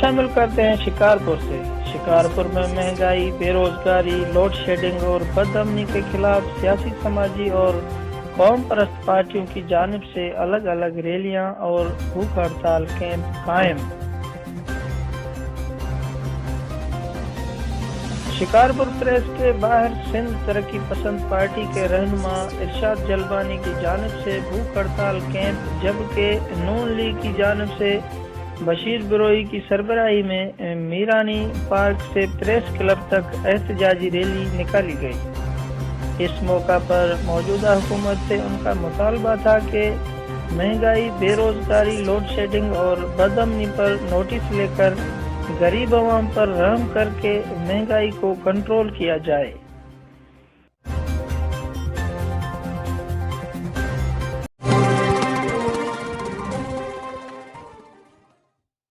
شامل کرتے ہیں شکارپور سے۔ شکارپور میں مہنگائی، بے روزگاری، لوڈ شیڈنگ اور بد امنی کے خلاف سیاسی، سماجی اور قوم پرست پارٹیوں کی جانب سے الگ الگ ریلیاں اور بھوک ہڑتال کیمپ قائم۔ شکارپور پریس کے باہر سندھ ترقی پسند پارٹی کے رہنما ارشاد جلبانی کی جانب سے بھوک ہڑتال کیمپ، جبکہ نون لیگ کی جانب سے بشیر بروئی کی سربراہی میں میرانی پارک سے پریس کلب تک احتجاجی ریلی نکالی گئی۔ اس موقع پر موجودہ حکومت سے ان کا مطالبہ تھا کہ مہنگائی، بے روزگاری، لوڈ شیڈنگ اور بد امنی پر نوٹس لے کر غریب عوام پر رحم کر کے مہنگائی کو کنٹرول کیا جائے۔